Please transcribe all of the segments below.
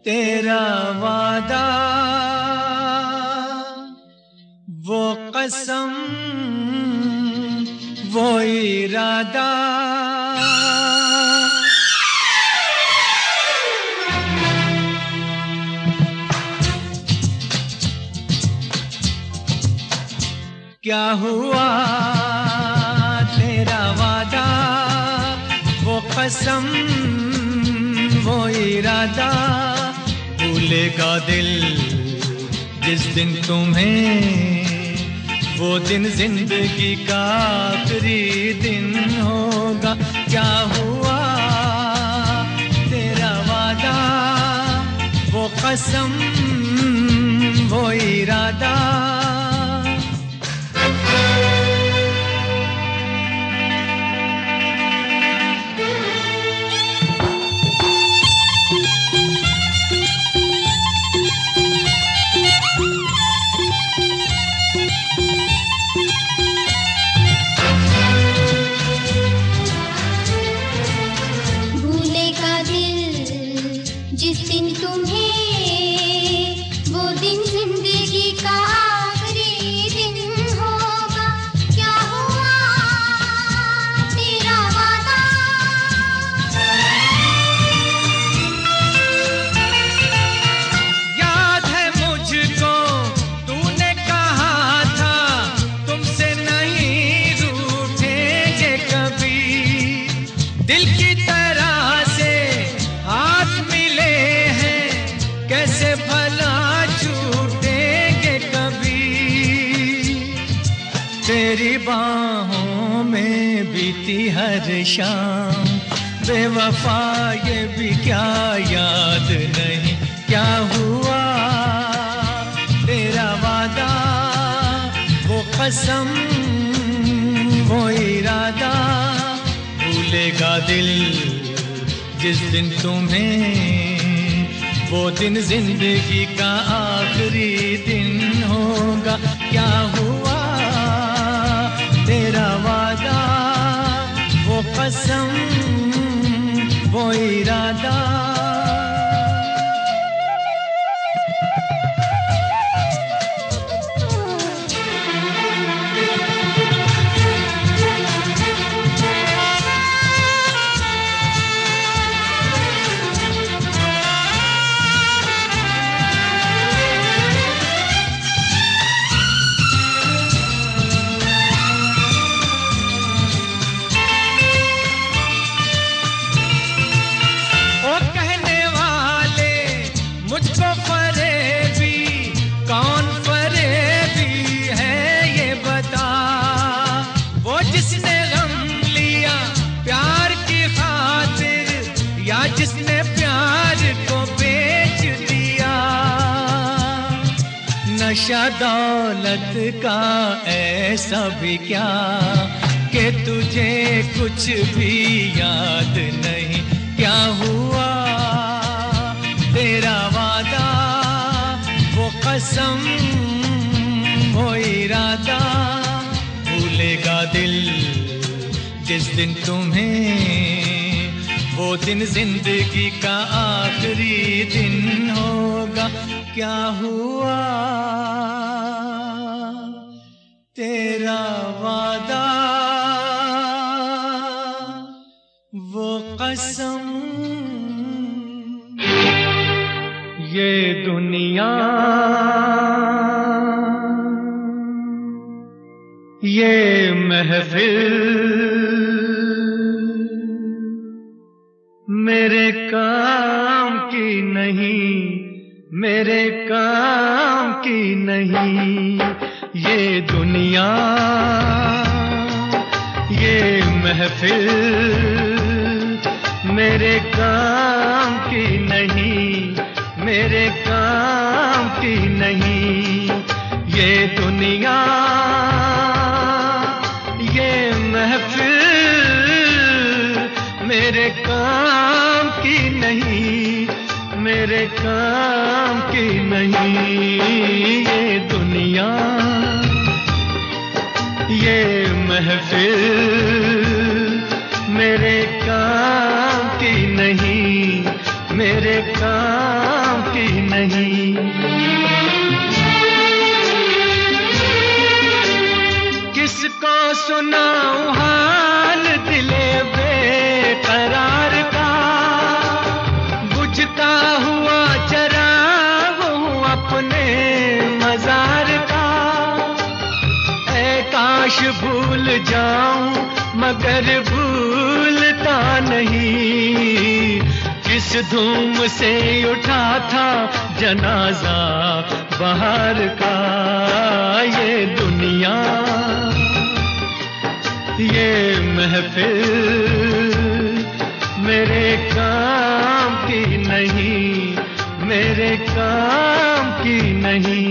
तेरा वादा वो कसम वो इरादा क्या हुआ तेरा वादा वो कसम वो इरादा भूलेगा दिल जिस दिन तुम्हें वो दिन जिंदगी का आखिरी दिन होगा। क्या हुआ तेरा वादा वो कसम वो इरादा जिस दिन तुम्हें वो दिन जिंदगी का आखिरी दिन होगा। क्या हुआ तेरा वादा याद है मुझको तूने कहा था तुमसे नहीं रूठेंगे कभी। दिल की तरह से हाथ मिले हैं कैसे भला छूटेंगे कभी। तेरी बाहों में बीती हर शाम बेवफा ये भी क्या याद नहीं। क्या हुआ तेरा वादा वो कसम वो इरादा भूलेगा दिल जिस दिन तुम्हें वो दिन जिंदगी का आखिरी दिन होगा। क्या हुआ तेरा वादा वो कसम वो इरादा मुझको फरेबी कौन फरेबी है ये बता। वो जिसने गम लिया प्यार की खातिर या जिसने प्यार को बेच दिया। नशा दौलत का ऐसा भी क्या कि तुझे कुछ भी याद नहीं। क्या हुआ तेरा वादा वो कसम वो इरादा भूलेगा दिल जिस दिन तुम्हें वो दिन जिंदगी का आखिरी दिन होगा। क्या हुआ तेरा वादा वो कसम ये दुनिया ये महफिल मेरे काम की नहीं मेरे काम की नहीं। ये दुनिया ये महफिल मेरे काम की नहीं मेरे काम की नहीं। ये दुनिया ये महफिल मेरे काम की नहीं मेरे काम की नहीं। ये दुनिया ये महफिल मेरे काम की नहीं मेरे काम नहीं। किसको सुनाऊं हाल दिले बेकरार का, बुझता हुआ चराग हूँ अपने मजार का। ऐ काश भूल जाऊं मगर भूलता नहीं, किस धूम से उठा था जनाजा बहार का। ये दुनिया ये महफिल मेरे काम की नहीं, मेरे काम की नहीं।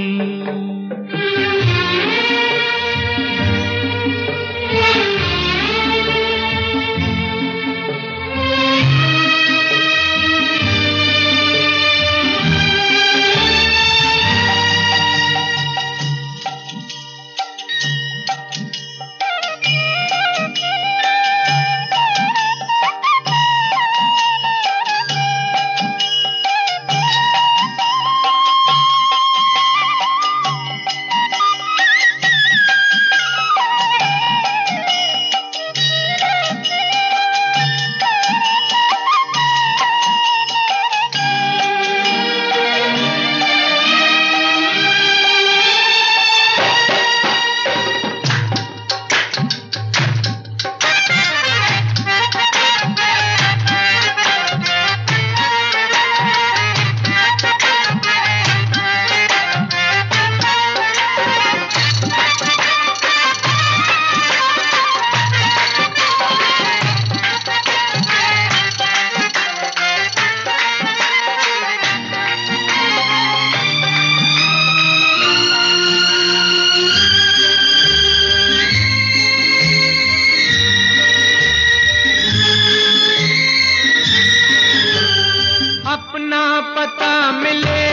अपना पता मिले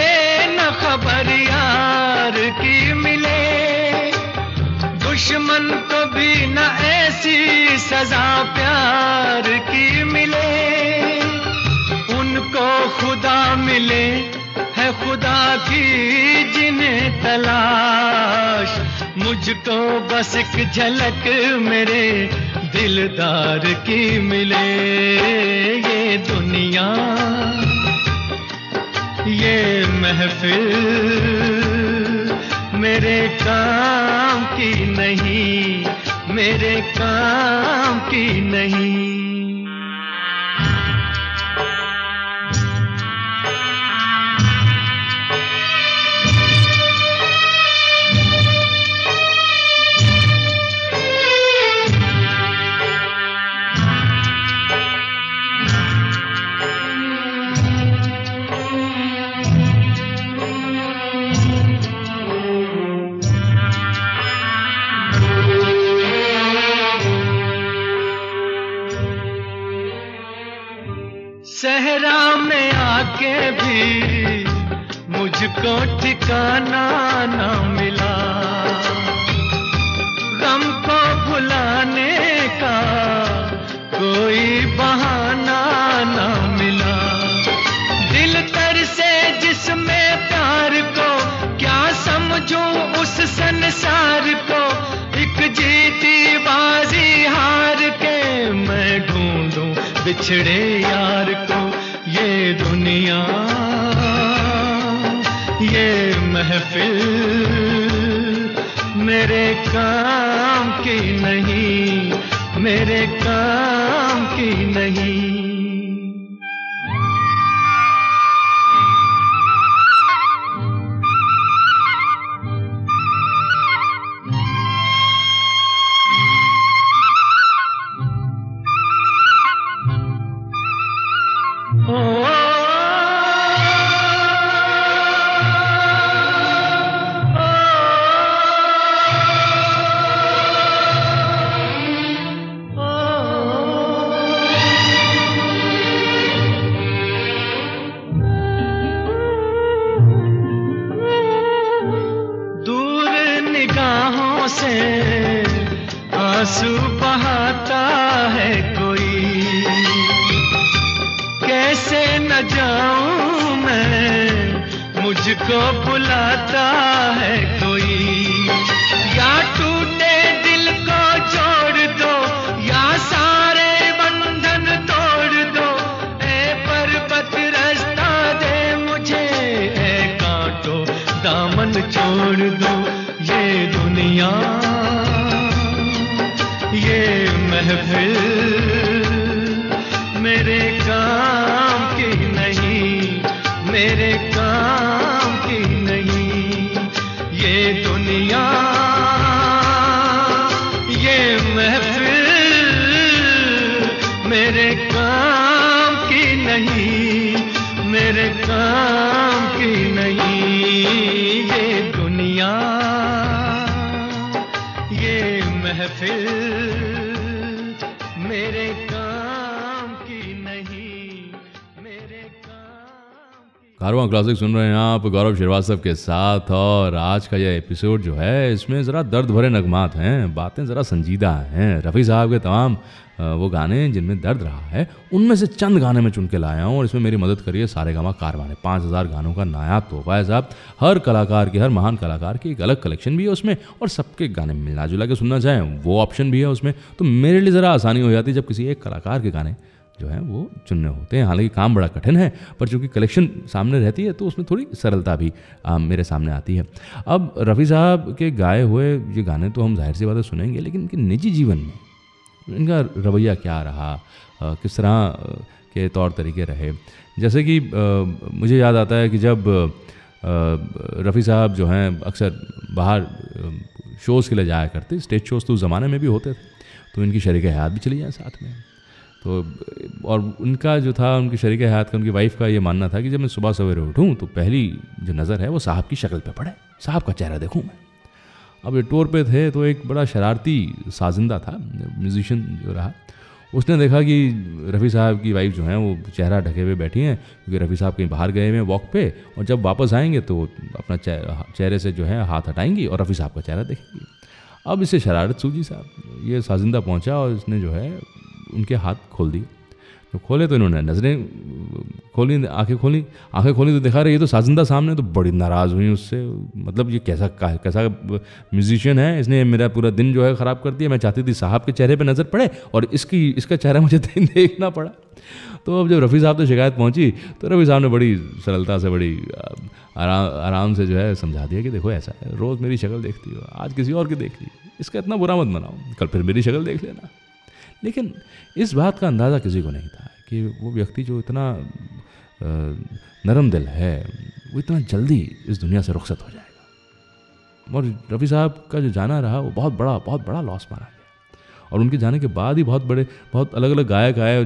न खबर यार की मिले, दुश्मन को भी न ऐसी सजा प्यार की मिले। उनको खुदा मिले है खुदा की जिन्हें तलाश, मुझको बस एक झलक मेरे दिलदार की मिले। ये दुनिया ये महफिल मेरे काम की नहीं, मेरे काम की नहीं। सहरा में आके भी मुझको ठिकाना ना मिला, गम को भुलाने का कोई बहाना ना मिला। दिल तर से जिसमें प्यार को क्या समझूं उस संसार को, एक जीती बाजी हार के मैं ढूंढूं बिछड़े यार को। ये दुनिया ये महफिल मेरे काम की नहीं, मेरे काम की नहीं। से आंसू बहाता है कोई, कैसे न जाऊं मैं मुझको बुलाता है कोई। या टूटे दिल को जोड़ दो, या सारे बंधन तोड़ दो। ए पर्वत रास्ता दे मुझे, ए कांटो दामन छोड़ दो। ये दुनिया, ये महफिल मेरे काम की नहीं, मेरे काम की नहीं। ये दुनिया, ये महफिल मेरे काम की नहीं, मेरे काम की नहीं। ये दुनिया, ये महफिल मेरे काम की नहीं, मेरे काम की। कारवां क्लासिक सुन रहे हैं आप गौरव श्रीवास्तव के साथ। और आज का यह एपिसोड जो है इसमें ज़रा दर्द भरे नगमात हैं, बातें ज़रा संजीदा हैं। रफ़ी साहब के तमाम वो गाने जिनमें दर्द रहा है, उनमें से चंद गाने में चुन के लाया हूँ। और इसमें मेरी मदद करिए सारेगामा कारवां ने। 5000 गानों का नायाब तोहफा है साहब। हर कलाकार की, हर महान कलाकार की एक अलग कलेक्शन भी है उसमें, और सबके गाने मिला जुला के सुनना चाहें वो ऑप्शन भी है उसमें। तो मेरे लिए ज़रा आसानी हो जाती है जब किसी एक कलाकार के गाने जो है वो चुनने होते हैं। हालांकि काम बड़ा कठिन है, पर चूंकि कलेक्शन सामने रहती है तो उसमें थोड़ी सरलता भी मेरे सामने आती है। अब रफ़ी साहब के गाए हुए ये गाने तो हम जाहिर सी बात है सुनेंगे, लेकिन इनके निजी जीवन में इनका रवैया क्या रहा, किस तरह के तौर तरीके रहे। जैसे कि मुझे याद आता है कि जब रफ़ी साहब जो हैं अक्सर बाहर शोज़ के लिए जाया करते, स्टेज शोज़ तो उस ज़माने में भी होते थे, तो इनकी शरीक हयात भी चली जाए साथ में। तो और उनका जो था, उनकी शरीक हयात का, उनकी वाइफ का ये मानना था कि जब मैं सुबह सवेरे उठूँ तो पहली जो नज़र है वो साहब की शक्ल पे पड़े, साहब का चेहरा देखूँ मैं। अब ये टूर पे थे तो एक बड़ा शरारती साजिंदा था, म्यूजिशियन जो रहा, उसने देखा कि रफ़ी साहब की वाइफ जो है वो चेहरा ढके हुए बैठी हैं, क्योंकि रफ़ी साहब कहीं बाहर गए हुए हैं वॉक पे, और जब वापस आएंगे तो अपना चेहरे से जो है हाथ हटाएंगी और रफ़ी साहब का चेहरा देखेंगी। अब इससे शरारत सूझी साहब, ये साजिंदा पहुंचा और इसने जो है उनके हाथ खोल दिए। तो खोले तो इन्होंने नज़रें खोली, आंखें खोली तो देखा रहे ये तो साजिंदा सामने। तो बड़ी नाराज़ हुई उससे, मतलब ये कैसा म्यूजिशियन है, इसने मेरा पूरा दिन जो है ख़राब कर दिया। मैं चाहती थी साहब के चेहरे पे नज़र पड़े और इसका चेहरा मुझे देखना पड़ा। तो अब जब रफ़ी साहब से शिकायत पहुंची तो रफ़ी साहब ने बड़ी सरलता से, बड़ी आराम से जो है समझा दिया कि देखो ऐसा है, रोज़ मेरी शक्ल देखती हो, आज किसी और की देख ली, इसका इतना बुरा मत मनाओ, कल फिर मेरी शक्ल देख लेना। लेकिन इस बात का अंदाज़ा किसी को नहीं था कि वो व्यक्ति जो इतना नरम दिल है वो इतना जल्दी इस दुनिया से रुखसत हो जाएगा। और रफ़ी साहब का जो जाना रहा वो बहुत बड़ा लॉस माना गया। और उनके जाने के बाद ही बहुत अलग अलग गायक आए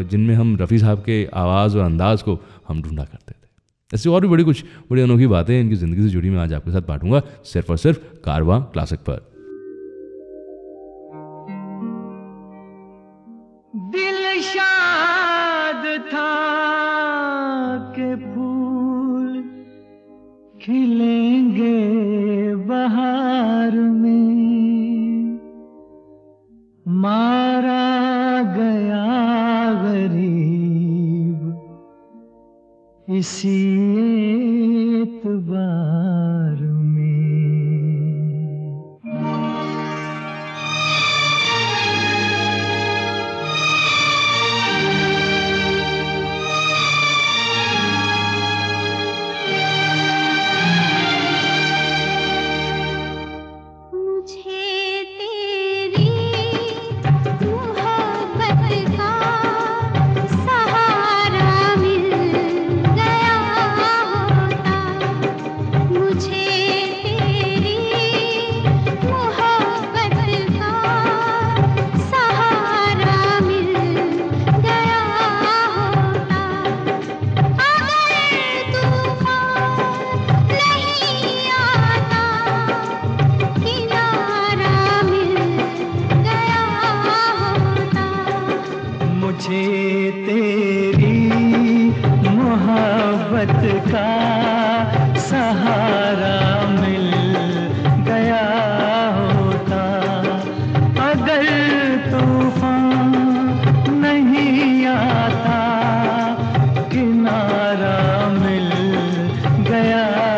जिनमें हम रफ़ी साहब के आवाज़ और अंदाज़ को हम ढूंढा करते थे। ऐसी और भी कुछ बड़ी अनोखी बातें इनकी ज़िंदगी से जुड़ी मैं आज आपके साथ बांटूंगा, सिर्फ और सिर्फ कारवां क्लासिक पर। दिल शाद था के फूल खिलेंगे बहार में, मारा गया गरीब इसी एतबार में। गया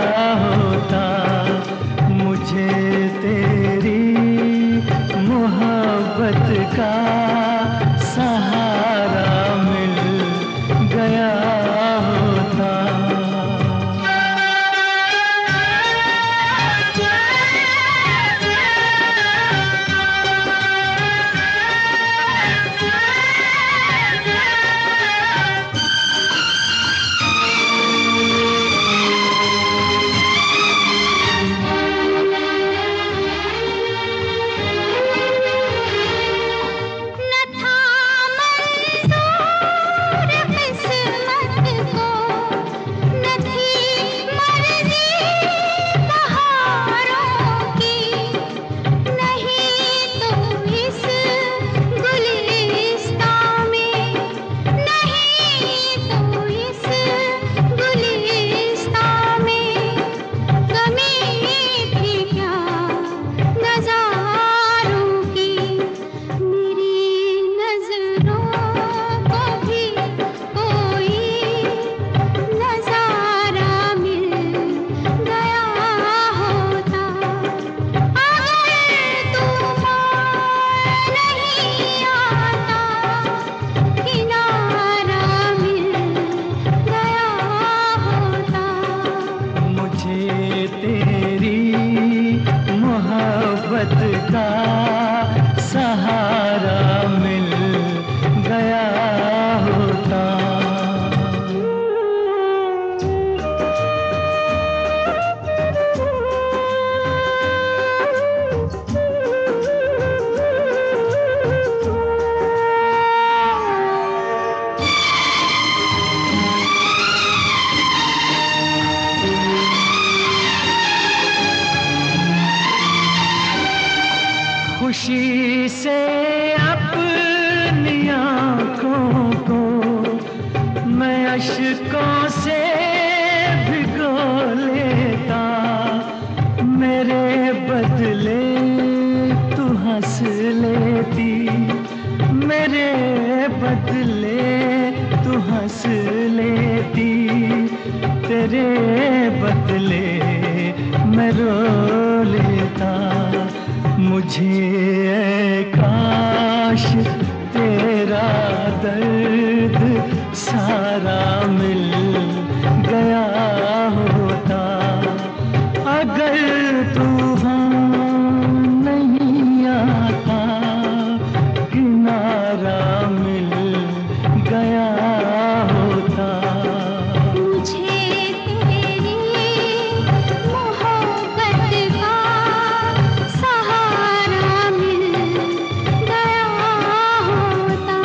तेरे बदले मैं रो लेता। मुझे ऐ काश तेरा दर्द सारा मिल गया होता। अगर तूफान नहीं आता, किनारा मिल गया होता। मुझे तेरी मोहब्बत का सहारा मिल गया होता।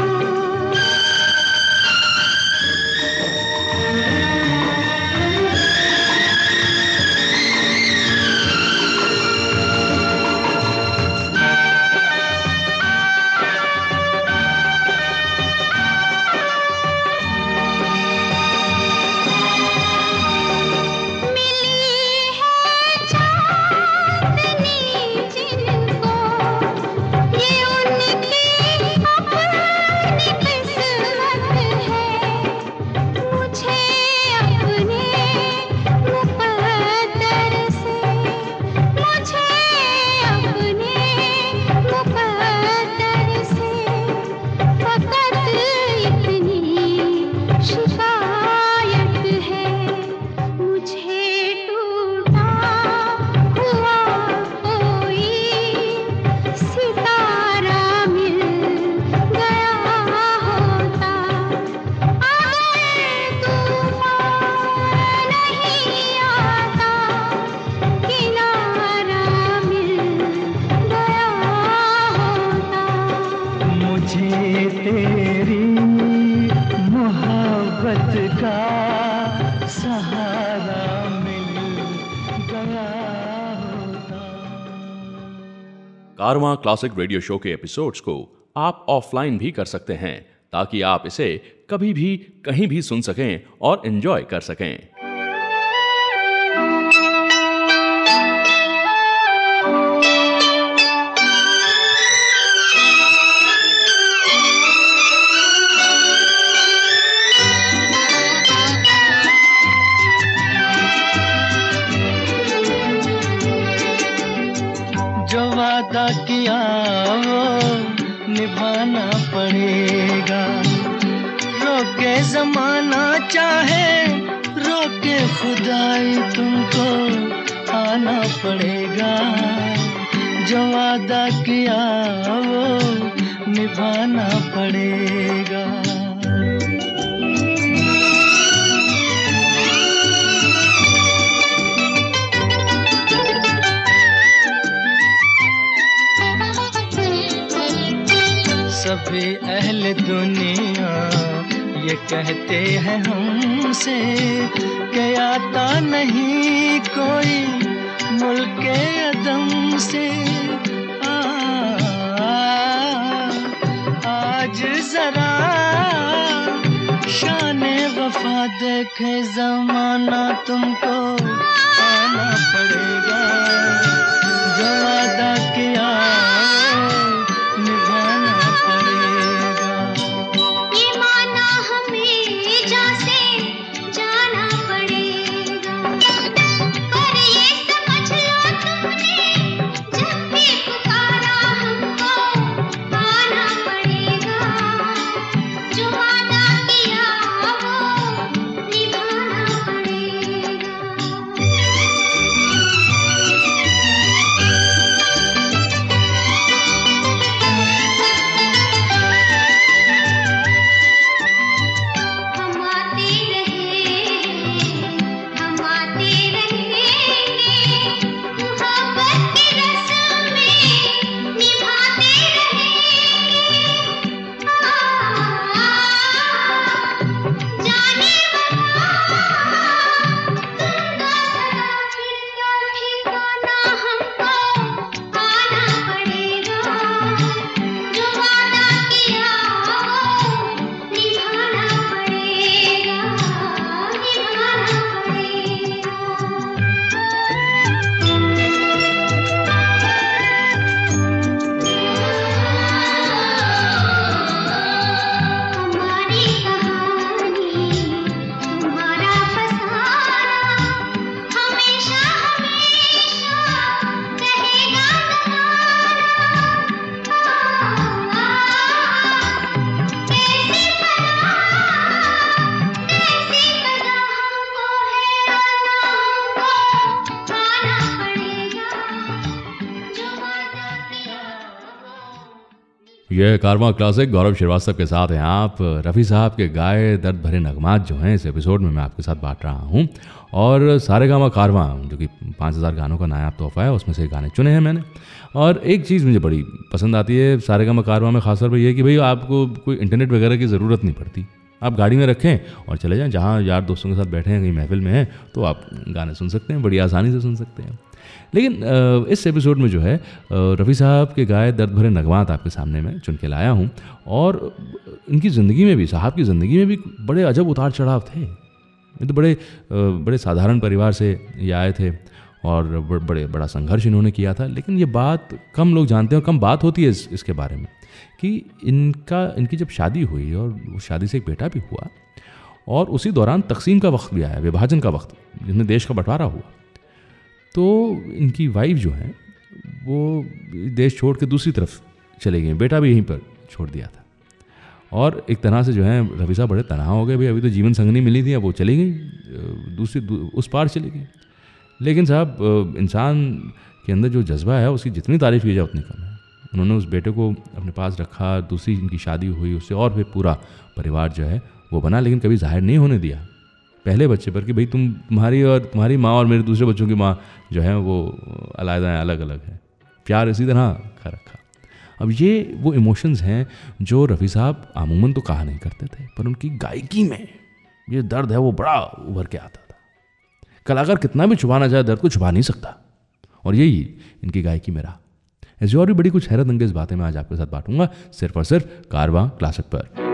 का सहारा मिल गया होता। कारवां क्लासिक रेडियो शो के एपिसोड्स को आप ऑफलाइन भी कर सकते हैं ताकि आप इसे कभी भी कहीं भी सुन सकें और एंजॉय कर सकें। जो वादा किया वो निभाना पड़ेगा, रोके जमाना चाहे रोके खुदाई तुमको आना पड़ेगा। जो वादा किया वो निभाना पड़ेगा। सभी अहले दुनिया ये कहते हैं हमसे कि आता नहीं कोई मुल्के अदम से। आज जरा शाने वफा देखे जमाना तुमको आना पड़ेगा। जो वादा किया यह कारवां क्लासिक गौरव श्रीवास्तव के साथ हैं आप। रफ़ी साहब के गाए दर्द भरे नगमात जो हैं इस एपिसोड में मैं आपके साथ बांट रहा हूं। और सारेगामा कारवां जो कि 5000 गानों का नायाब तोहफा है, उसमें से गाने चुने हैं मैंने। और एक चीज़ मुझे बड़ी पसंद आती है सारेगामा कारवां में, खासतौर पर यह कि भाई आपको कोई इंटरनेट वगैरह की ज़रूरत नहीं पड़ती। आप गाड़ी में रखें और चले जाएं, जहाँ यार दोस्तों के साथ बैठे हैं, कहीं महफिल में हैं, तो आप गाने सुन सकते हैं, बड़ी आसानी से सुन सकते हैं। लेकिन इस एपिसोड में जो है रफ़ी साहब के गाए दर्द भरे नगमात आपके सामने मैं चुन के लाया हूँ। और इनकी ज़िंदगी में भी, साहब की ज़िंदगी में भी बड़े अजब उतार चढ़ाव थे। ये तो बड़े साधारण परिवार से ये आए थे और बड़ा संघर्ष इन्होंने किया था। लेकिन ये बात कम लोग जानते हैं और कम बात होती है इसके बारे में कि इनकी जब शादी हुई और उस शादी से एक बेटा भी हुआ और उसी दौरान तकसीम का वक्त भी आया, विभाजन का वक्त, जिसमें देश का बंटवारा हुआ। तो इनकी वाइफ जो है वो देश छोड़ के दूसरी तरफ चले गए, बेटा भी यहीं पर छोड़ दिया था। और एक तरह से जो है रफ़ी साहब बड़े तनहा हो गए, भाई अभी तो जीवन संगनी मिली थी, अब वो चली गई उस पार चली गई। लेकिन साहब इंसान के अंदर जो जज्बा है उसकी जितनी तारीफ़ की जाए उतनी कम है। उन्होंने उस बेटे को अपने पास रखा, दूसरी इनकी शादी हुई, उससे और फिर पूरा परिवार जो है वो बना, लेकिन कभी जाहिर नहीं होने दिया पहले बच्चे पर कि भाई तुम्हारी माँ और मेरे दूसरे बच्चों की माँ जो है वो अलग है, अलग अलग है। प्यार इसी तरह का रखा। अब ये वो इमोशंस हैं जो रफ़ी साहब अमूमन तो कहा नहीं करते थे, पर उनकी गायकी में ये दर्द है वो बड़ा उभर के आता था। कलाकार कितना भी छुपाना चाहे दर्द को छुपा नहीं सकता, और यही इनकी गायकी में रहा। ऐसी और भी बड़ी कुछ हैरत अंगेज बातें मैं आज आपके साथ बांटूंगा, सिर्फ और सिर्फ कारवां क्लासिक पर।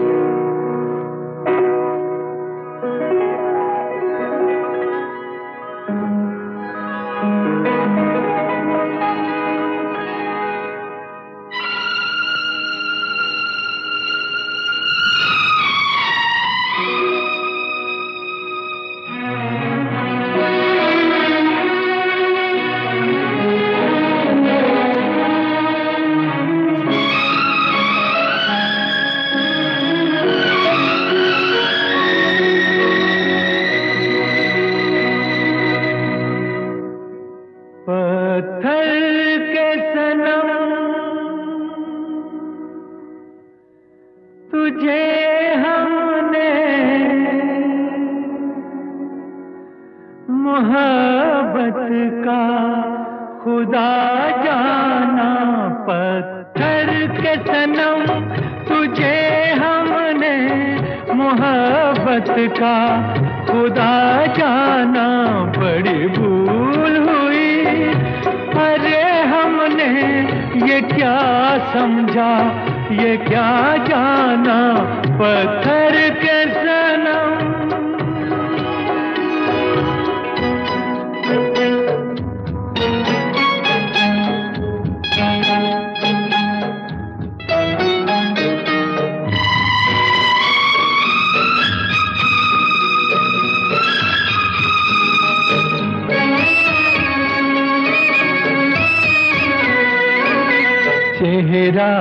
चेहरा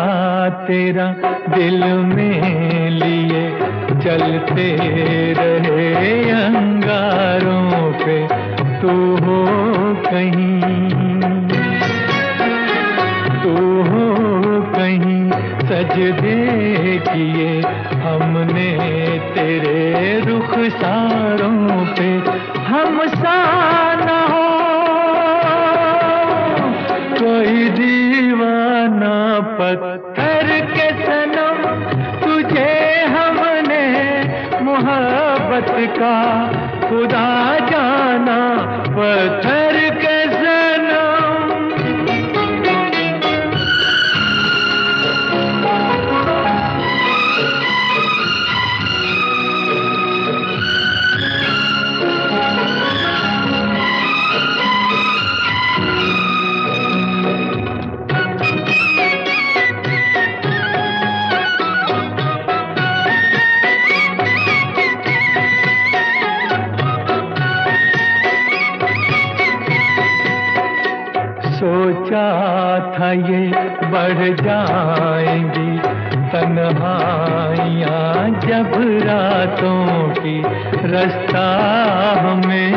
तेरा दिल में लिए चलते रहे अंगारों पे, तू हो कहीं सजदे किए हमने तेरे रुखसारों पे। हम सा न हो कोई दीवाना पत्थर के सनम, तुझे हमने मोहब्बत का खुदा जाना, पत्थर के सनम। सोचा था ये बढ़ जाएंगी तन्हाइयाँ जब रातों की, रास्ता हमें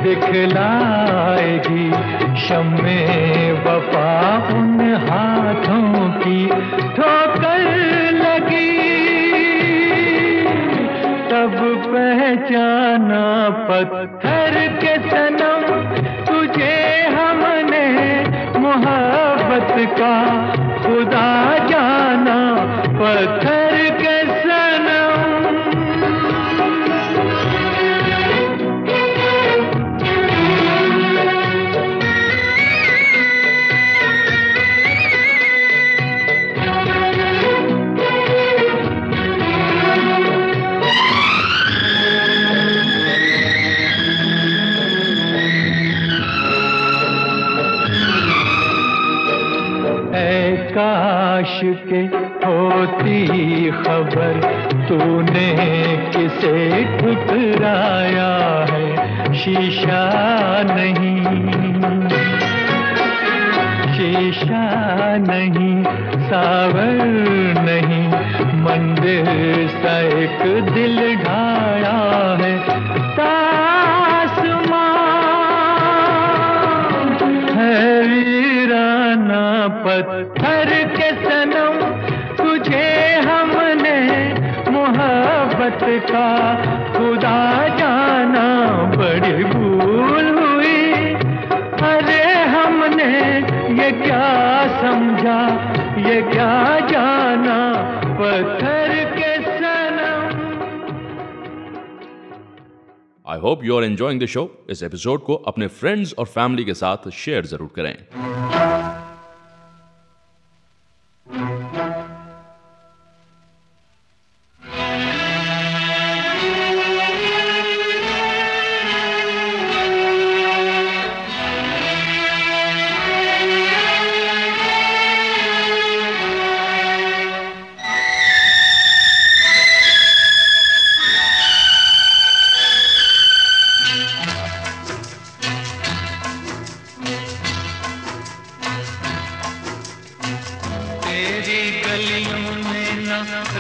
दिखलाएगी शम्मे पहचाना पत्थर के सनम, तुझे हमने मोहब्बत का खुदा जाना, पत्थर के सनम। काश के होती खबर, तूने किसे ठुकराया है, शीशा नहीं, शीशा नहीं, सावर नहीं, मंदिर सा एक दिल ढाया है, आसमान है वीराना, पत्थर के सनम, तुझे हमने मोहब्बत का खुदा जाना, बड़ी भूल हुई, अरे हमने ये क्या समझा, ये क्या जाना, पत्थर के सनम। I hope you are enjoying the show. इस एपिसोड को अपने फ्रेंड्स और फैमिली के साथ शेयर जरूर करें।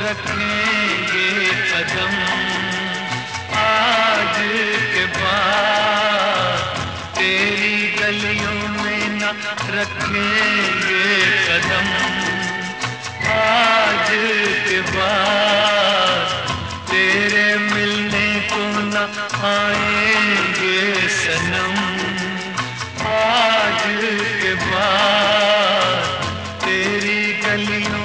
रखेंगे कदम आज के बाद, तेरी गलियों में न रखेंगे कदम आज के बाद, तेरे मिलने को न आएंगे सनम आज के बाद, तेरी गलियों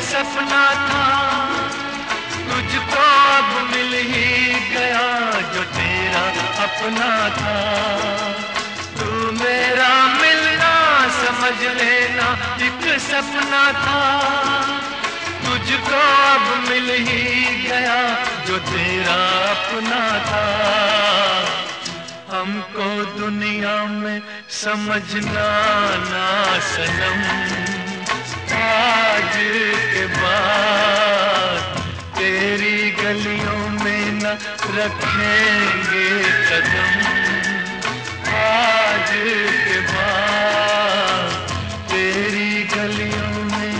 सपना था, तुझको अब मिल ही गया जो तेरा अपना था, तू मेरा मिलना समझ लेना एक सपना था, तुझको अब मिल ही गया जो तेरा अपना था, हमको दुनिया में समझना ना सनम आज के बाद, तेरी गलियों में न रखेंगे कदम आज के बाद, तेरी गलियों में।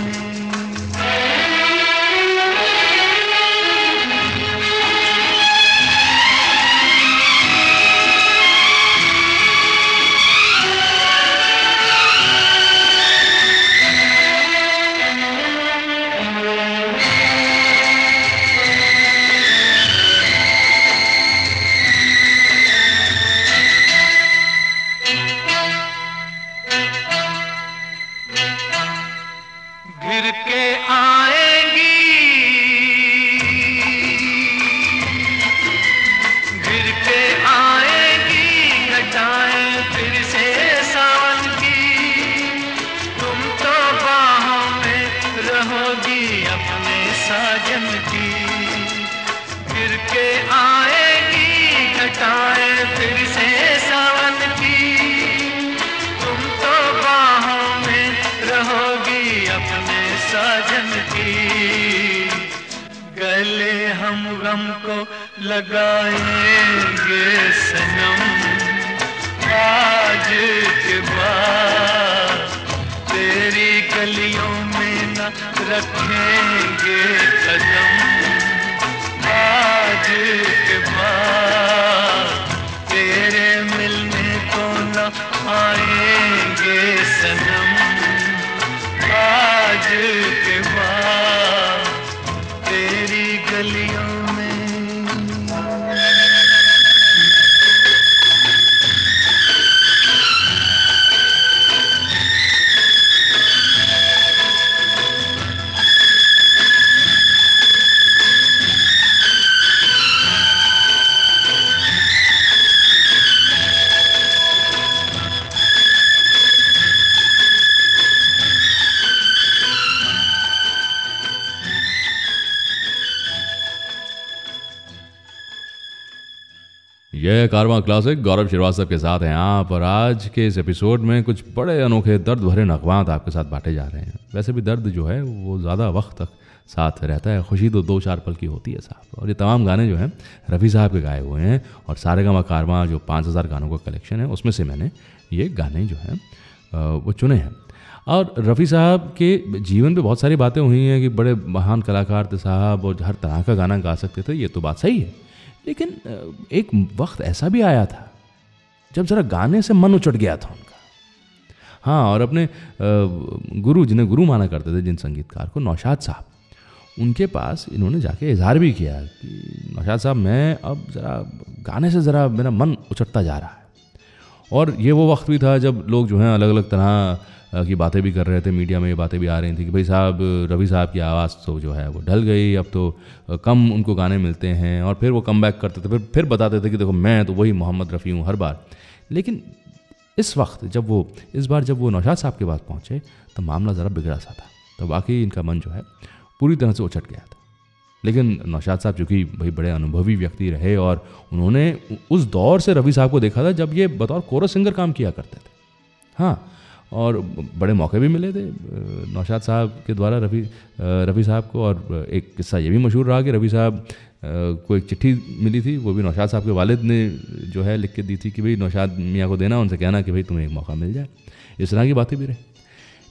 दम को लगाएंगे सनम, आज के बाद तेरी गलियों में न रखेंगे कदम, आज के बाद तेरे मिलने को न आएंगे सनम, आज के बाद तेरी गलियों में। यह कारवां क्लासिक गौरव श्रीवास्तव के साथ हैं आप, और आज के इस एपिसोड में कुछ बड़े अनोखे दर्द भरे नगमात आपके साथ बांटे जा रहे हैं। वैसे भी दर्द जो है वो ज़्यादा वक्त तक साथ रहता है, खुशी तो 2-4 पल की होती है साहब। और ये तमाम गाने जो हैं रफ़ी साहब के गाए हुए हैं, और सारेगामा कारवां जो 5000 गानों का कलेक्शन है उसमें से मैंने ये गाने जो हैं वो चुने हैं। और रफ़ी साहब के जीवन पे बहुत सारी बातें हुई हैं कि बड़े महान कलाकार थे साहब और हर तरह का गाना गा सकते थे, ये तो बात सही है। लेकिन एक वक्त ऐसा भी आया था जब ज़रा गाने से मन उचट गया था उनका। हाँ, और अपने गुरु, जिन्हें गुरु माना करते थे, जिन संगीतकार को, नौशाद साहब, उनके पास इन्होंने जाके इजहार भी किया कि नौशाद साहब मैं अब ज़रा गाने से ज़रा मेरा मन उचटता जा रहा है। और ये वो वक्त भी था जब लोग जो हैं अलग अलग तरह की बातें भी कर रहे थे, मीडिया में ये बातें भी आ रही थी कि भाई साहब रफ़ी साहब की आवाज़ तो जो है वो ढल गई, अब तो कम उनको गाने मिलते हैं। और फिर वो कम बैक करते थे, फिर बताते थे कि देखो मैं तो वही मोहम्मद रफ़ी हूँ हर बार। लेकिन इस वक्त इस बार जब वो नौशाद साहब के पास पहुँचे तो मामला ज़रा बिगड़ा सा था, तो वाकई इनका मन जो है पूरी तरह से उचट गया था। लेकिन नौशाद साहब चूँकि भाई बड़े अनुभवी व्यक्ति रहे और उन्होंने उस दौर से रफ़ी साहब को देखा था जब ये बतौर कोरस सिंगर काम किया करते थे। हाँ, और बड़े मौके भी मिले थे नौशाद साहब के द्वारा रफ़ी साहब को। और एक किस्सा ये भी मशहूर रहा कि रफ़ी साहब को एक चिट्ठी मिली थी, वो भी नौशाद साहब के वालिद ने जो है लिख के दी थी कि भाई नौशाद मियाँ को देना, उनसे कहना कि भाई तुम्हें एक मौका मिल जाए। इस तरह की बातें भी रही।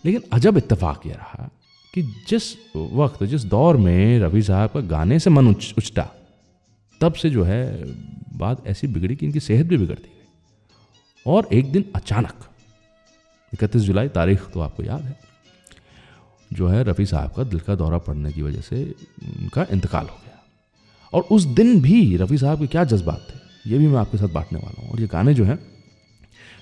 लेकिन अजब इत्तेफाक ये रहा कि जिस वक्त, जिस दौर में रफ़ी साहब का गाने से मन उचटा, तब से जो है बात ऐसी बिगड़ी कि इनकी सेहत भी बिगड़ती गई। और एक दिन अचानक 31 जुलाई तारीख तो आपको याद है, जो है रफ़ी साहब का दिल का दौरा पड़ने की वजह से उनका इंतकाल हो गया। और उस दिन भी रफ़ी साहब के क्या जज्बात थे ये भी मैं आपके साथ बांटने वाला हूँ। और ये गाने जो हैं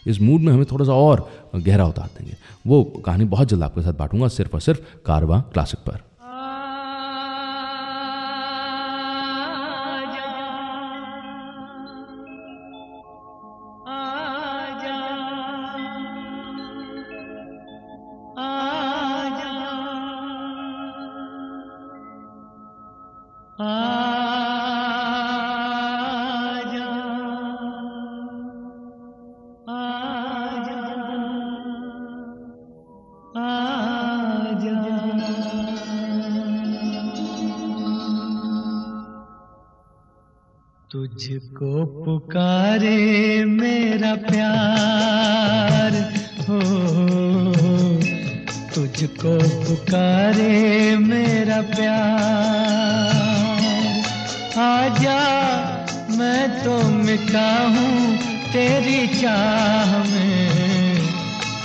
इस मूड में हमें थोड़ा सा और गहरा उतार देंगे। वो कहानी बहुत जल्द आपके साथ बांटूंगा, सिर्फ और सिर्फ कारवां क्लासिक पर। तुझको पुकारे मेरा प्यार हो, तुझको पुकारे मेरा प्यार। आजा मैं तो मिटा हूँ तेरी चाह में,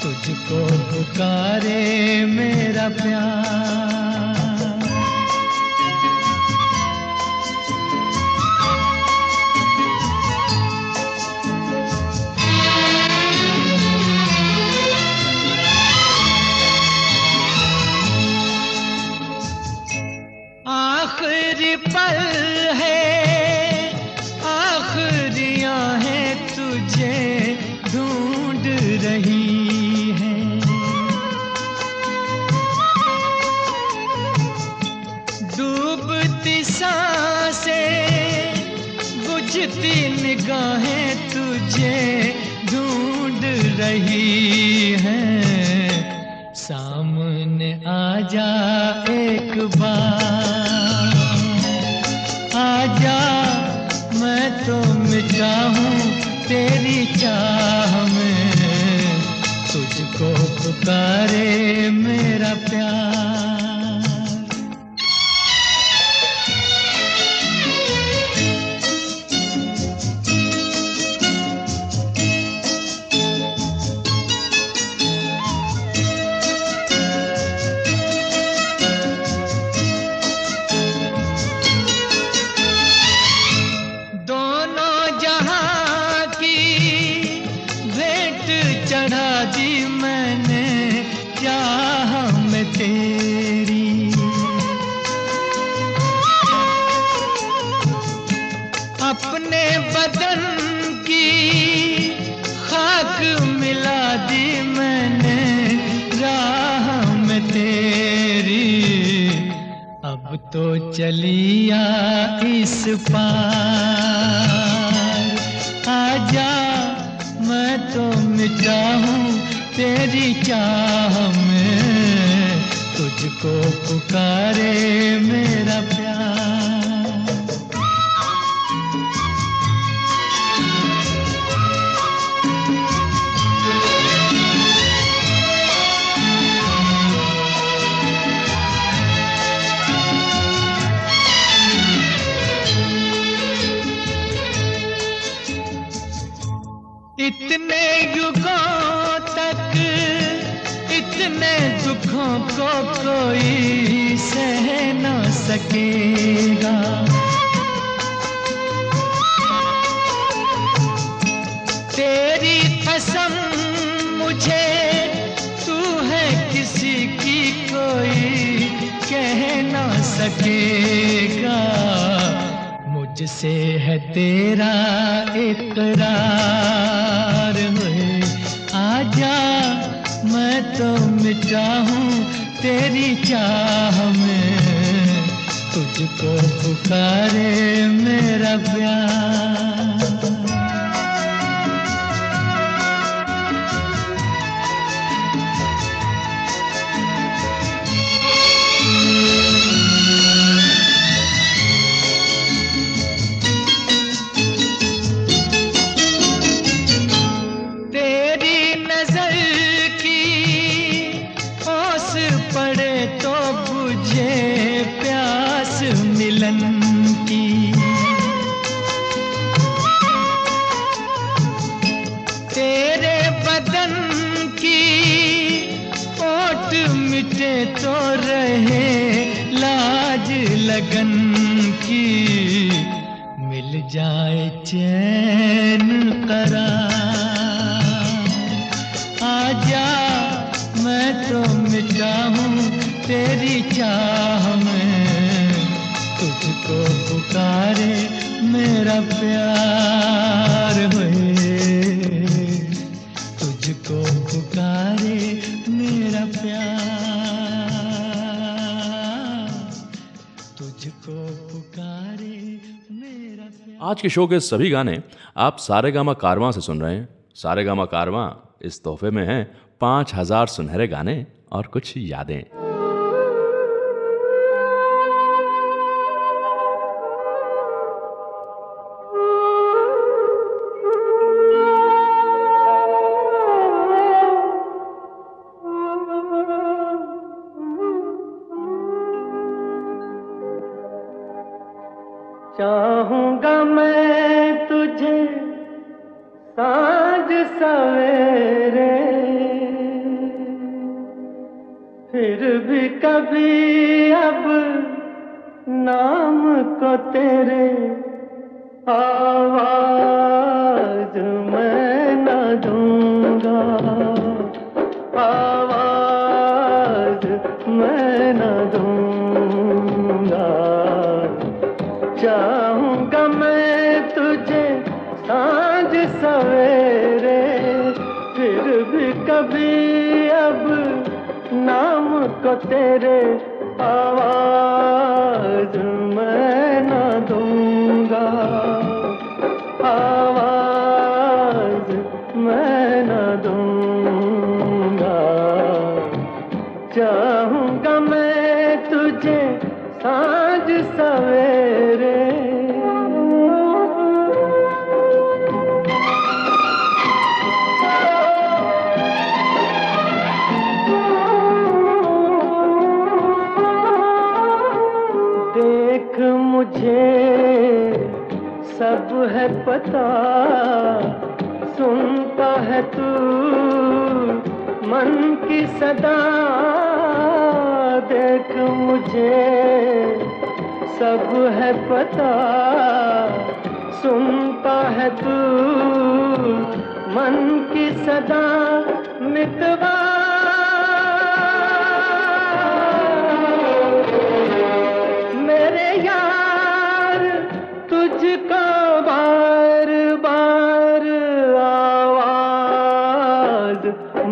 तुझको पुकारे मेरा प्यार। आखिरी पल है, आखिरियां हैं तुझे ढूंढ रही हैं। डूबती सांसें, बुझती निगाहें तुझे ढूंढ रही हैं। सामने आजा एक बार, आजा तेरी चाह में, तुझको पुकारे मेरा प्यार। चढ़ा दी मैंने चाह में तेरी, अपने बदन की खाक मिला दी मैंने राह में तेरी। अब तो चलिया इस पार, आजा मैं तो मिटा हूँ तेरी चाह में, तुझको पुकारे मेरा प्यार। इतने युगों तक इतने दुखों को कोई सह न सकेगा, तेरी कसम मुझे तू है किसी की कोई कह न सकेगा। मुझसे है तेरा इकरार है, आजा मैं तो मिटा हूँ तेरी चाह में, तुझको पुकारे मेरा प्यार। मिलन की तेरे बदन की ओट मिटे तो रहे लाज लगन की, मिल जाए चैन करार, आजा मैं तो मिटा हूँ तेरी चाह में, तुझको पुकारे मेरा प्यार है, तुझको पुकारे मेरा प्यार, तुझको पुकारे मेरा प्यार। आज के शो के सभी गाने आप सारेगामा कारवां से सुन रहे हैं। सारेगामा कारवां इस तोहफे में है 5000 सुनहरे गाने और कुछ यादें। चाहूंगा मैं तुझे साँझ सवेरे, फिर भी कभी अब नाम को तेरे आवाज मैं न दूंगा, आवाज मैं न दूंगा। चाहूंगा मैं तुझे साँझ सवेरे, फिर भी कभी अब नाम को तेरे आवाज मैं न दूंगा, आवाज मैं न दूंगा। चाहूंगा मैं तुझे साँझ सवेरे। है पता, सुनता है तू मन की सदा। देख मुझे सब है पता, सुनता है तू मन की सदा। मितवा मेरे यार तुझको बार बार आवाज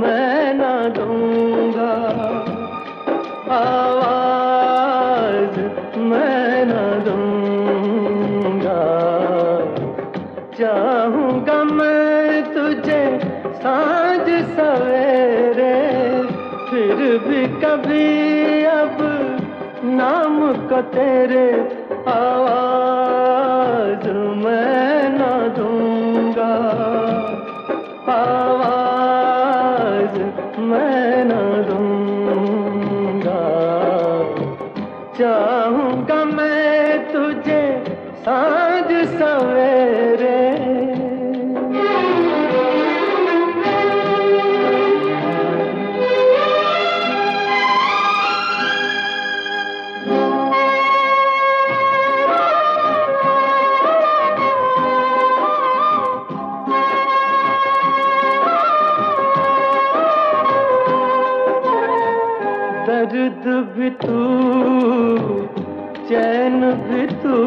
मैं ना दूंगा, आवाज मैं ना दूंगा। चाहूंगा मैं तुझे सांझ सवेरे, फिर भी कभी अब नाम को तेरे आवाज मैं ना दूंगा, आवाज मैं ना दूंगा। चाहूंगा मैं तुझे सांझ सवेरे। दर्द भी तू, चैन भी तू,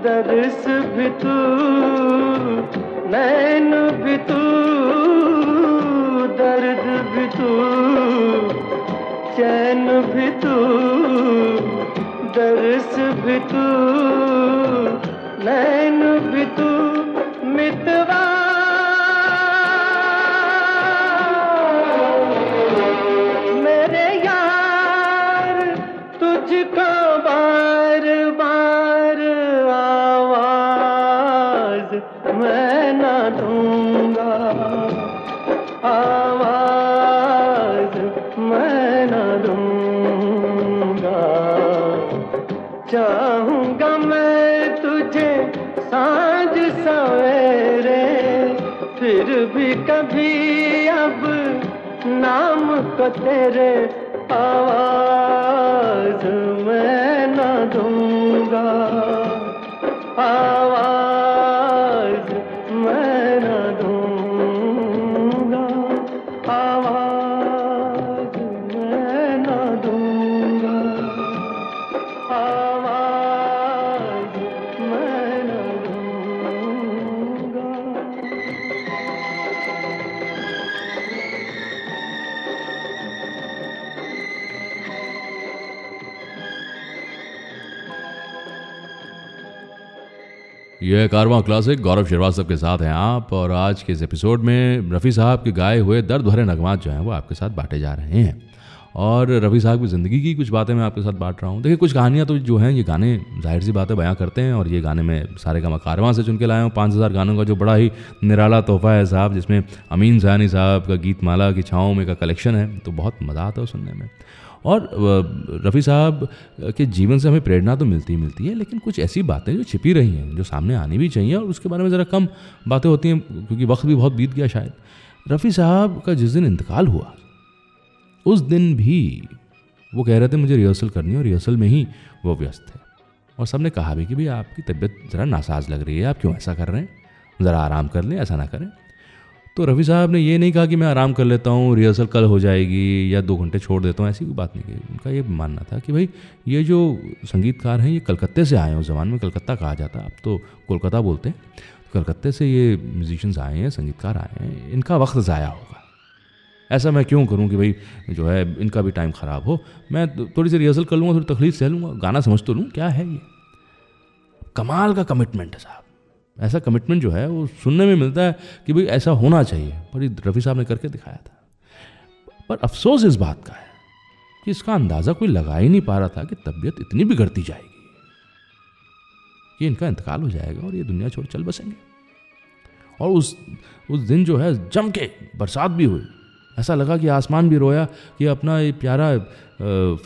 दर्स भी तू, नैन भी तू। दर्द भी तू, चैन भी तू, दर्स भी तू, नैन भी तू। मितवा तुझको बार बार आवाज मैं ना दूंगा, आवाज मैं ना दूंगा। चाहूंगा मैं तुझे सांझ सवेरे, फिर भी कभी अब नाम को तेरे आवाज मैं ना दूंगा, आवाज मैं ना दूंगा, आवाज मैं ना दूंगा, आवाज मैं ना दूंगा। यह कारवां क्लासिक गौरव श्रीवास्तव के साथ हैं आप, और आज के इस एपिसोड में रफ़ी साहब के गाए हुए दर्द भरे नगमात जो हैं वो आपके साथ बांटे जा रहे हैं। और रफ़ी साहब की ज़िंदगी की कुछ बातें मैं आपके साथ बांट रहा हूँ। देखिए, कुछ कहानियाँ तो जो हैं ये गाने जाहिर सी बातें बयां करते हैं, और ये गाने में सारे का कारवां से चुन के लाया हूँ। 5000 गानों का जो बड़ा ही निराला तोहफा है साहब, जिसमें अमीन ज़हानी साहब का गीतमाला की छाँव में का कलेक्शन है, तो बहुत मज़ा आता है सुनने में। और रफ़ी साहब के जीवन से हमें प्रेरणा तो मिलती ही मिलती है, लेकिन कुछ ऐसी बातें जो छिपी रही हैं, जो सामने आनी भी चाहिए, और उसके बारे में ज़रा कम बातें होती हैं क्योंकि वक्त भी बहुत बीत गया शायद। रफ़ी साहब का जिस दिन इंतकाल हुआ, उस दिन भी वो कह रहे थे मुझे रिहर्सल करनी है, और रिहर्सल में ही वो व्यस्त थे। और सबने कहा भी कि भाई आपकी तबीयत ज़रा नासाज लग रही है, आप क्यों ऐसा कर रहे हैं, ज़रा आराम कर लें, ऐसा ना करें। तो रफ़ी साहब ने ये नहीं कहा कि मैं आराम कर लेता हूँ, रिहर्सल कल हो जाएगी या 2 घंटे छोड़ देता हूँ, ऐसी कोई बात नहीं कही। उनका ये मानना था कि भाई ये जो संगीतकार हैं ये कलकत्ते से आए हैं, उस ज़माने में कलकत्ता कहा जाता, अब तो कोलकाता बोलते हैं। कलकत्ते से ये म्यूजिशियंस आए हैं, संगीतकार आए हैं, इनका वक्त ज़ाया होगा, ऐसा मैं क्यों करूं कि भाई जो है इनका भी टाइम ख़राब हो। मैं थोड़ी सी रिहर्सल कर लूँगा, थोड़ी तकलीफ सह लूँगा, गाना समझ तो लूँ, क्या है ये। कमाल का कमिटमेंट है साहब। ऐसा कमिटमेंट जो है वो सुनने में मिलता है कि भाई ऐसा होना चाहिए, पर रफ़ी साहब ने करके दिखाया था। पर अफसोस इस बात का है कि इसका अंदाज़ा कोई लगा ही नहीं पा रहा था कि तबीयत इतनी बिगड़ती जाएगी कि इनका इंतकाल हो जाएगा और ये दुनिया छोड़ चल बसेंगे। और उस दिन जो है जम के बरसात भी हुई, ऐसा लगा कि आसमान भी रोया कि अपना ये प्यारा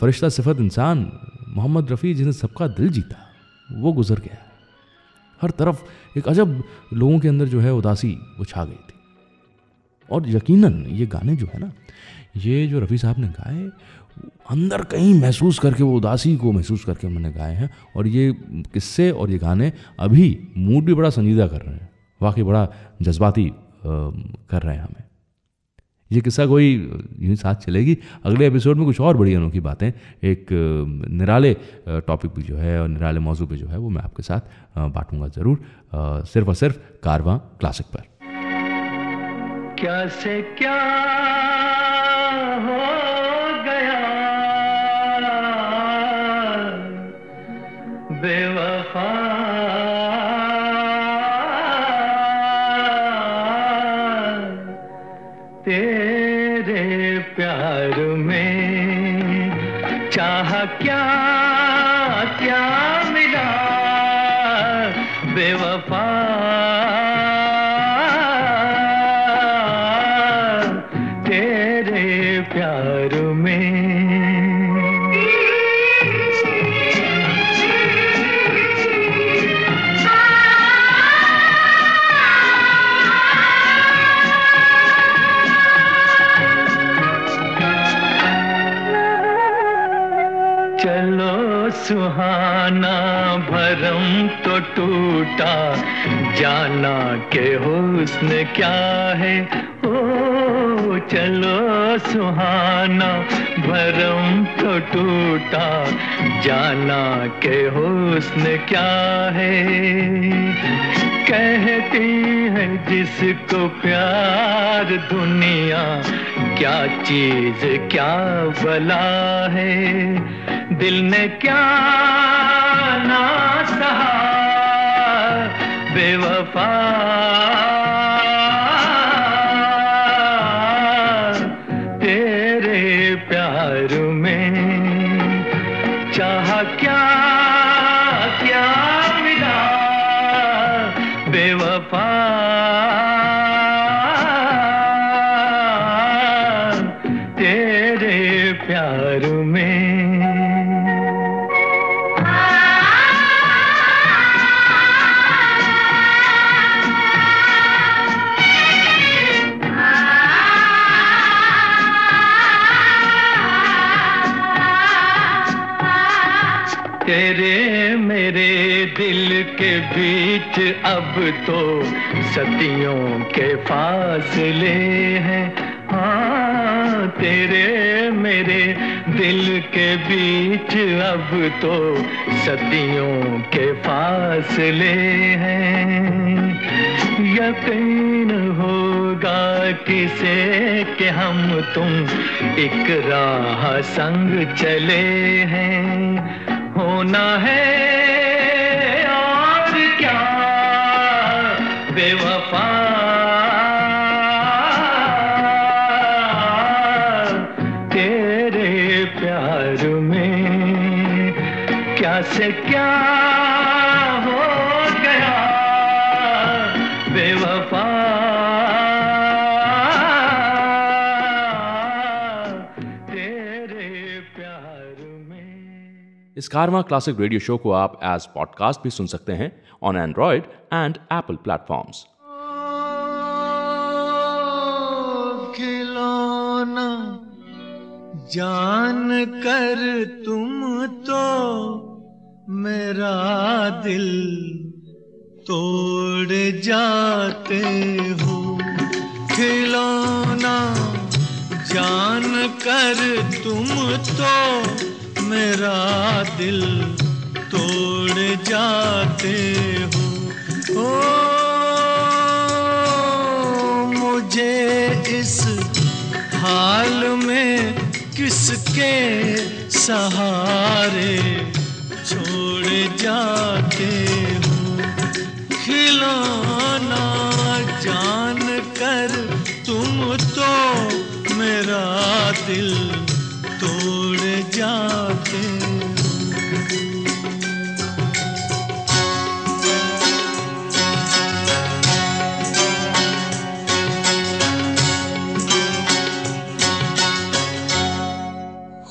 फरिश्ता सिफत इंसान मोहम्मद रफ़ी जिसने सबका दिल जीता वो गुजर गया। हर तरफ एक अजब लोगों के अंदर जो है उदासी वो छा गई थी। और यकीनन ये गाने जो है ना, ये जो रफ़ी साहब ने गाए, अंदर कहीं महसूस करके, वो उदासी को महसूस करके उन्होंने गाए हैं। और ये किस्से और ये गाने अभी मूड भी बड़ा संजीदा कर रहे हैं, वाकई बड़ा जज्बाती कर रहे हैं हमें। ये किस्सा कोई यूँ साथ चलेगी, अगले एपिसोड में कुछ और बड़ी अनोखी बातें, एक निराले टॉपिक भी जो है और निराले मौजू पे जो है वो मैं आपके साथ बांटूंगा ज़रूर, सिर्फ और सिर्फ कारवां क्लासिक पर। क्या से क्या हो गया बेवफा, तेरे प्यार में चाह क्या क्या मिला बेवफा, तेरे प्यार में। चलो सुहाना भरम तो टूटा, जाना के हुस्न क्या है, ओ चलो सुहाना भरम तो टूटा, जाना के हुस्न क्या है। कहती है जिसको प्यार दुनिया, क्या चीज क्या भला है, दिल ने क्या ना सहा बेवफा, तेरे प्यार में चाह क्या क्या मिला बेवफा, तेरे प्यार में। तेरे मेरे दिल के बीच अब तो सदियों के फासले हैं, हाँ तेरे मेरे दिल के बीच अब तो सदियों के फासले हैं। यकीन होगा किसे कि हम तुम एक राह संग चले हैं, होना है और क्या बेवफा, तेरे प्यार में क्या से क्या हो गया बेवफा, तेरे प्यार में। इस कारवां क्लासिक रेडियो शो को आप एज पॉडकास्ट भी सुन सकते हैं on Android and Apple platforms. खिलौना जान कर तुम तो मेरा दिल तोड़ जाते हो, खिलौना जान कर तुम तो मेरा दिल तोड़ जाते हो। ओ मुझे इस हाल में किसके सहारे छोड़ जाते हो, खिलौना जान कर तुम तो मेरा दिल तोड़ जाते हो।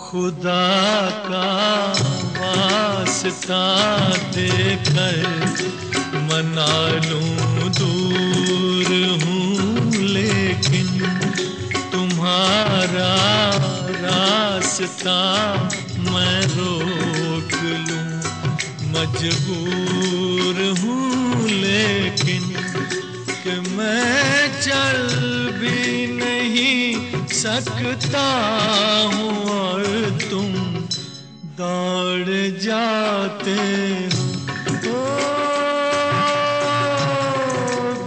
खुदा का वास्ता देकर मन मालूम दूर हूँ लेकिन तुम्हारा रास्ता मैं रोक लूं। मजबूर हूँ लेकिन कि मैं चल भी नहीं सकता हूँ और तुम दौड़ जाते हो।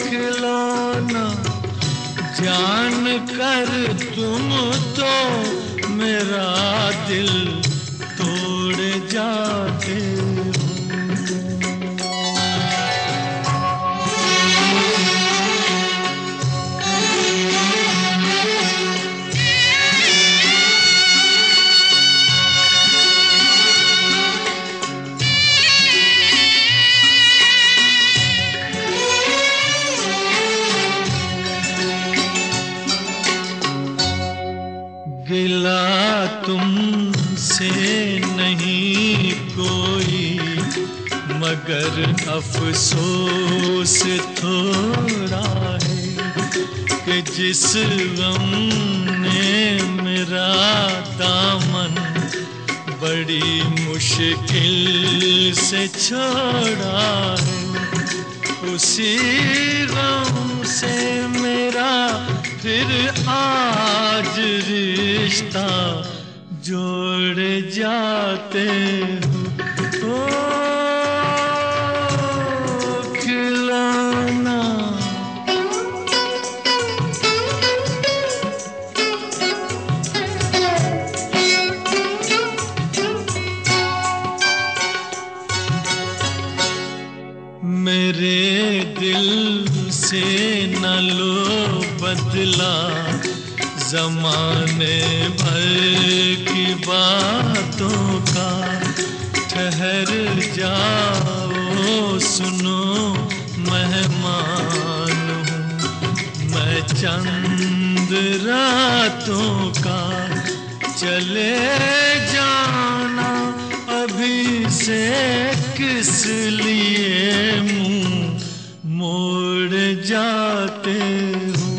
खिलौना जान कर तुम तो मेरा दिल तोड़ जाते हो। गिला तुमसे नहीं कोई मगर अफसोस थोड़ा है कि जिस गम ने मेरा दामन बड़ी मुश्किल से छोड़ा है, उसी गम से मेरा फिर आज रिश्ता जोड़ जाते हो। खिलौना मेरे दिल से न लो बदला ज़माने भर की बातों का। ठहर जाओ सुनो मेहमान हूँ मैं चंद रातों का। चले जाना अभी से किस लिए मुँह मोड़ जाते हो।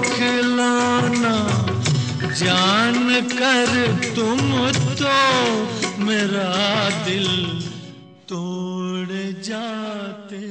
खिलौना जान कर तुम तो मेरा दिल तोड़ जाते